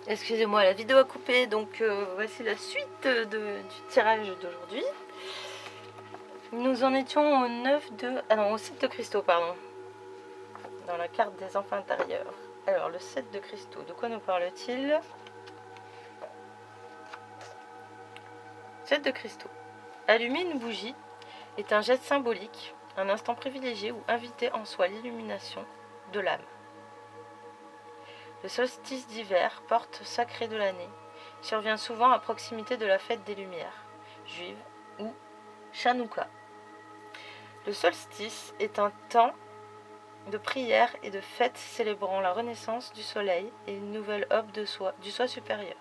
Excusez-moi, la vidéo a coupé, donc voici la suite du tirage d'aujourd'hui. Nous en étions au 9 de... Ah non, au 7 de cristaux, pardon. Dans la carte des enfants intérieurs. Alors, le 7 de cristaux, de quoi nous parle-t-il? 7 de cristaux. Allumer une bougie est un geste symbolique, un instant privilégié où inviter en soi l'illumination de l'âme. Le solstice d'hiver, porte sacrée de l'année, survient souvent à proximité de la fête des Lumières, juive ou Chanukah. Le solstice est un temps de prière et de fête célébrant la renaissance du soleil et une nouvelle aube du soi supérieur.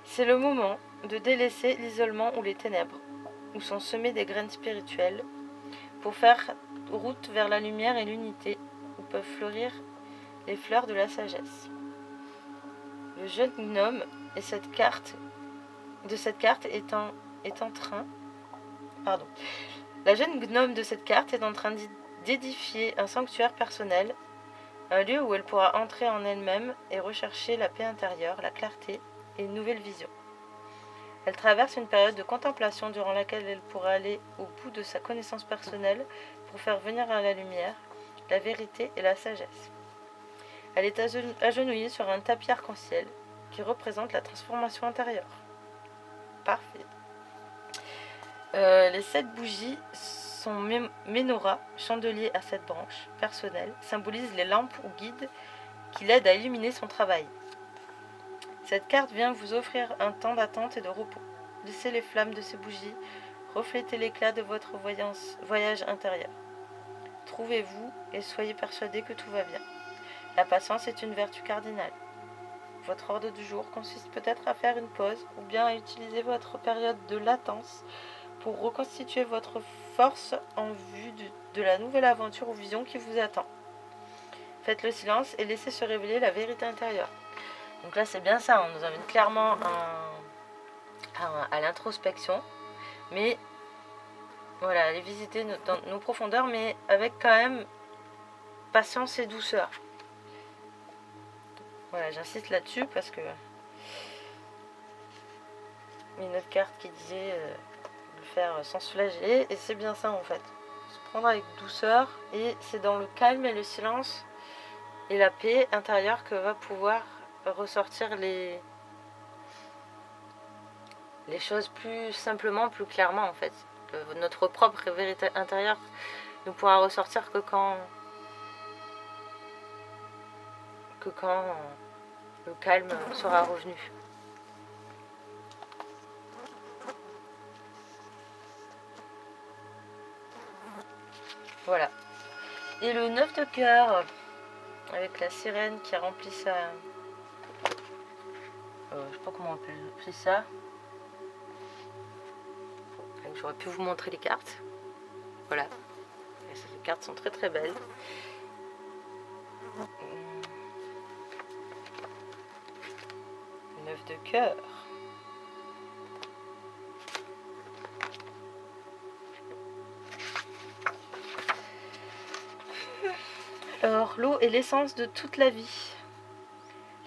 C'est le moment de délaisser l'isolement ou les ténèbres, où sont semées des graines spirituelles, pour faire route vers la lumière et l'unité, où peuvent fleurir les fleurs de la sagesse. Le jeune gnome et cette carte est en train... Pardon. La jeune gnome de cette carte est en train d'édifier un sanctuaire personnel, un lieu où elle pourra entrer en elle-même et rechercher la paix intérieure, la clarté et une nouvelle vision. Elle traverse une période de contemplation durant laquelle elle pourra aller au bout de sa connaissance personnelle pour faire venir à la lumière la vérité et la sagesse. Elle est agenouillée sur un tapis arc-en-ciel qui représente la transformation intérieure. Parfait. Les 7 bougies sont menorahs, chandeliers à 7 branches, personnels, symbolisent les lampes ou guides qui l'aident à illuminer son travail. Cette carte vient vous offrir un temps d'attente et de repos. Laissez les flammes de ces bougies refléter l'éclat de votre voyage intérieur. Trouvez-vous et soyez persuadés que tout va bien. La patience est une vertu cardinale. Votre ordre du jour consiste peut-être à faire une pause ou bien à utiliser votre période de latence pour reconstituer votre force en vue de la nouvelle aventure ou vision qui vous attend. Faites le silence et laissez se révéler la vérité intérieure. Donc là, c'est bien ça, on nous amène clairement à l'introspection, mais voilà, aller visiter nos profondeurs, mais avec quand même patience et douceur. Voilà, j'insiste là-dessus parce que il y a une autre carte qui disait de faire sans se flageller, et c'est bien ça en fait. Se prendre avec douceur, et c'est dans le calme et le silence et la paix intérieure que va pouvoir ressortir les choses plus simplement, plus clairement en fait. Notre propre vérité intérieure ne pourra ressortir que quand le calme sera revenu. Voilà. Et le 9 de cœur, avec la sirène qui remplit sa... je sais pas comment on appelle ça. J'aurais pu vous montrer les cartes. Voilà. Et ces cartes sont très très belles. 9 de cœur. Alors, l'eau est l'essence de toute la vie.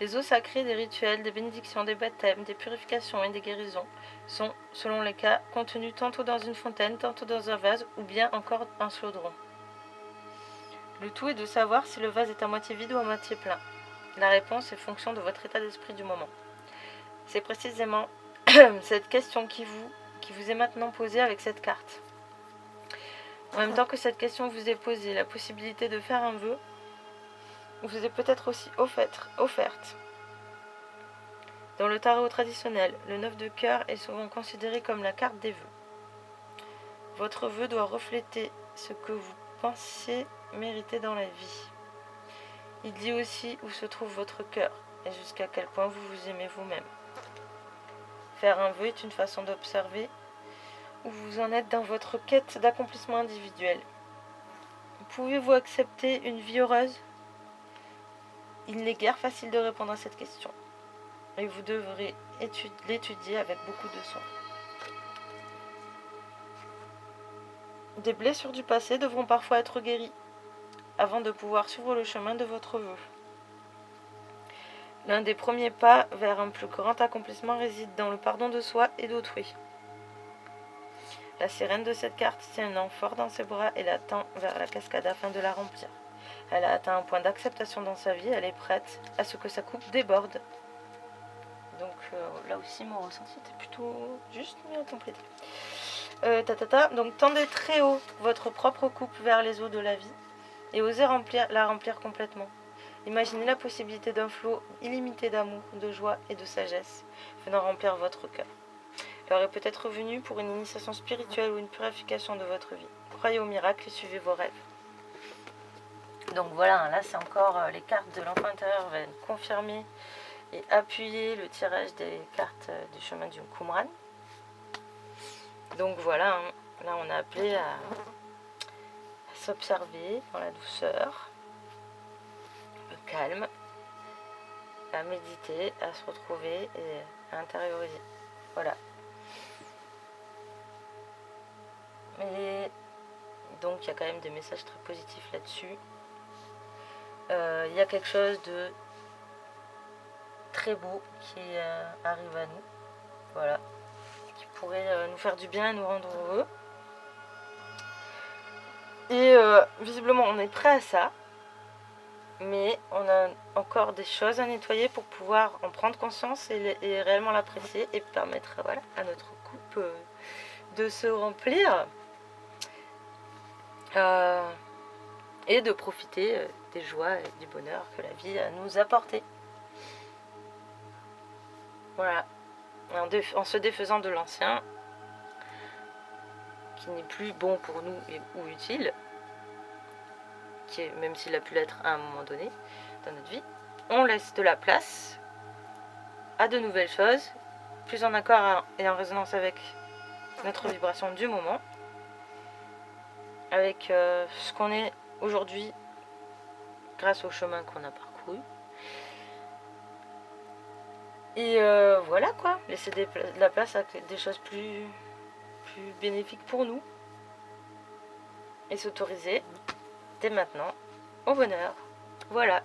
Les eaux sacrées des rituels, des bénédictions, des baptêmes, des purifications et des guérisons sont, selon les cas, contenues tantôt dans une fontaine, tantôt dans un vase ou bien encore un chaudron. Le tout est de savoir si le vase est à moitié vide ou à moitié plein. La réponse est fonction de votre état d'esprit du moment. C'est précisément cette question qui vous est maintenant posée avec cette carte. En même temps que cette question vous est posée, la possibilité de faire un vœu vous est peut-être aussi offerte. Dans le tarot traditionnel, le 9 de cœur est souvent considéré comme la carte des vœux. Votre vœu doit refléter ce que vous pensez mériter dans la vie. Il dit aussi où se trouve votre cœur et jusqu'à quel point vous vous aimez vous-même. Faire un vœu est une façon d'observer où vous en êtes dans votre quête d'accomplissement individuel. Pouvez-vous accepter une vie heureuse ? Il n'est guère facile de répondre à cette question. Et vous devrez l'étudier avec beaucoup de soin. Des blessures du passé devront parfois être guéries avant de pouvoir suivre le chemin de votre vœu. L'un des premiers pas vers un plus grand accomplissement réside dans le pardon de soi et d'autrui. La sirène de cette carte tient un amphore dans ses bras et la tend vers la cascade afin de la remplir. Elle a atteint un point d'acceptation dans sa vie, elle est prête à ce que sa coupe déborde. Donc là aussi mon ressenti était plutôt juste mais à compléter. Donc tendez très haut votre propre coupe vers les eaux de la vie et osez la remplir complètement. Imaginez la possibilité d'un flot illimité d'amour, de joie et de sagesse venant remplir votre cœur. L'heure est peut-être venue pour une initiation spirituelle ou une purification de votre vie. Croyez au miracle et suivez vos rêves. Donc voilà, là c'est encore les cartes de l'enfant intérieur viennent confirmer et appuyer le tirage des cartes du chemin du Qumran. Donc voilà, là on a appelé à s'observer dans la douceur, le calme, à méditer, à se retrouver et à intérioriser. Voilà. Et donc il y a quand même des messages très positifs là-dessus. Il y a quelque chose de très beau qui arrive à nous. Voilà. Qui pourrait nous faire du bien et nous rendre heureux. Et visiblement on est prêt à ça. Mais on a encore des choses à nettoyer pour pouvoir en prendre conscience et réellement l'apprécier et permettre à notre coupe de se remplir et de profiter des joies et du bonheur que la vie nous a apporté. Voilà, en se défaisant de l'ancien qui n'est plus bon pour nous ou utile, même s'il a pu l'être à un moment donné dans notre vie, on laisse de la place à de nouvelles choses, plus en accord et en résonance avec notre vibration du moment, avec ce qu'on est aujourd'hui grâce au chemin qu'on a parcouru. Et voilà quoi, laisser de la place à des choses plus bénéfiques pour nous et s'autoriser dès maintenant au bonheur. Voilà,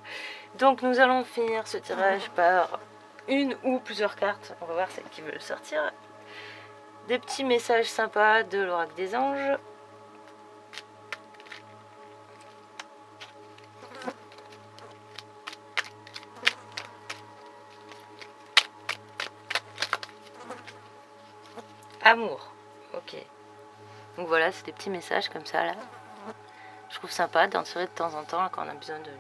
donc nous allons finir ce tirage par une ou plusieurs cartes, on va voir celles qui veulent sortir. Des petits messages sympas de l'oracle des anges. Amour, ok. Donc voilà, c'est des petits messages comme ça là. Je trouve sympa d'en tirer de temps en temps quand on a besoin de...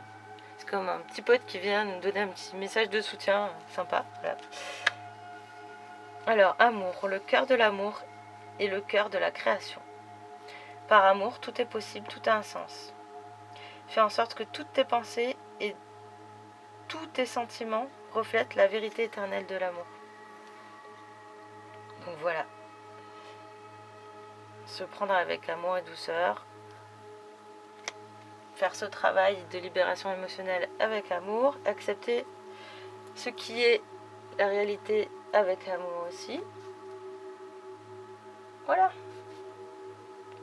C'est comme un petit pote qui vient nous donner un petit message de soutien, sympa. Voilà. Alors, amour, le cœur de l'amour et le cœur de la création. Par amour, tout est possible, tout a un sens. Fais en sorte que toutes tes pensées et tous tes sentiments reflètent la vérité éternelle de l'amour. Donc voilà. Se prendre avec amour et douceur. Faire ce travail de libération émotionnelle avec amour. Accepter ce qui est la réalité avec amour aussi. Voilà.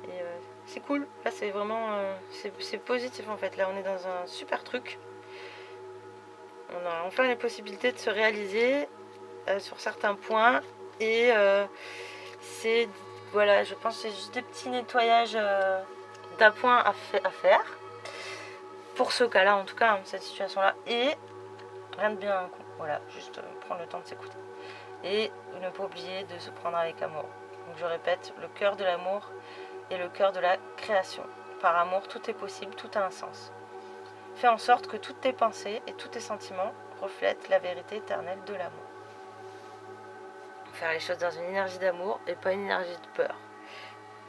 Et c'est cool. Là c'est vraiment... c'est positif en fait. Là on est dans un super truc. On a enfin les possibilités de se réaliser sur certains points. Et c'est... Voilà, je pense que c'est juste des petits nettoyages d'appoint à faire. Pour ce cas-là, en tout cas, cette situation-là. Et rien de bien un coup. Voilà, juste prendre le temps de s'écouter. Et ne pas oublier de se prendre avec amour. Donc je répète, le cœur de l'amour et le cœur de la création. Par amour, tout est possible, tout a un sens. Fais en sorte que toutes tes pensées et tous tes sentiments reflètent la vérité éternelle de l'amour. Faire les choses dans une énergie d'amour et pas une énergie de peur,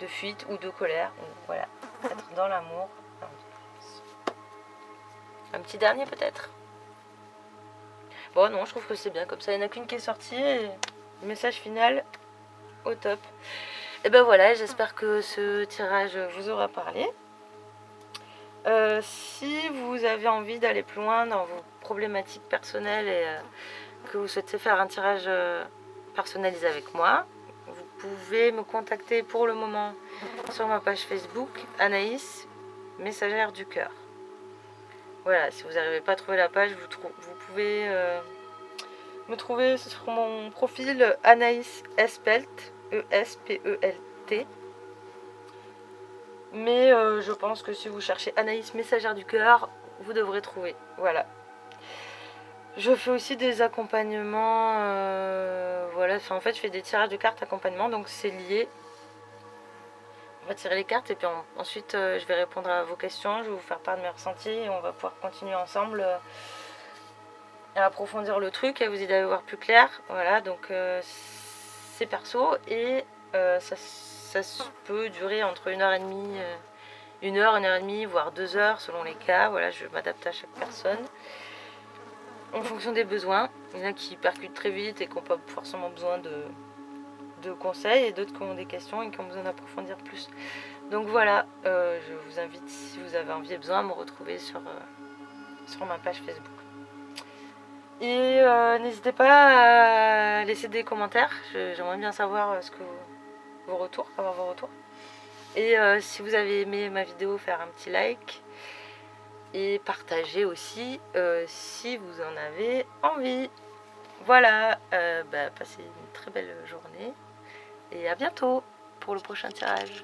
de fuite ou de colère. Ou, voilà, être dans l'amour. Un petit dernier peut-être. Bon non, je trouve que c'est bien, comme ça il n'y en a qu'une qui est sortie et le message final au top. Et ben voilà, j'espère que ce tirage vous aura parlé. Si vous avez envie d'aller plus loin dans vos problématiques personnelles et que vous souhaitez faire un tirage personnalisé avec moi, vous pouvez me contacter pour le moment sur ma page Facebook, Anaïs, messagère du cœur. Voilà, si vous n'arrivez pas à trouver la page, vous pouvez me trouver sur mon profil Anaïs Espelt, E-S-P-E-L-T. Mais je pense que si vous cherchez Anaïs Messagère du Cœur, vous devrez trouver. Voilà. Je fais aussi des accompagnements. Voilà, enfin, en fait, je fais des tirages de cartes accompagnement, donc c'est lié. On va tirer les cartes et puis ensuite je vais répondre à vos questions, je vais vous faire part de mes ressentis et on va pouvoir continuer ensemble à approfondir le truc et vous aider à y voir plus clair. Voilà, donc c'est perso et ça peut durer entre 1h30, 1h, 1h30, voire 2h selon les cas. Voilà, je m'adapte à chaque personne en fonction des besoins. Il y en a qui percutent très vite et qui n'ont pas forcément besoin de conseils et d'autres qui ont des questions et qui ont besoin d'approfondir plus. Donc voilà, je vous invite, si vous avez envie et besoin, à me retrouver sur ma page Facebook. Et n'hésitez pas à laisser des commentaires, j'aimerais bien savoir vos retours, avoir vos retours. Et si vous avez aimé ma vidéo, faire un petit like et partager aussi si vous en avez envie. Voilà, passez une très belle journée et à bientôt pour le prochain tirage.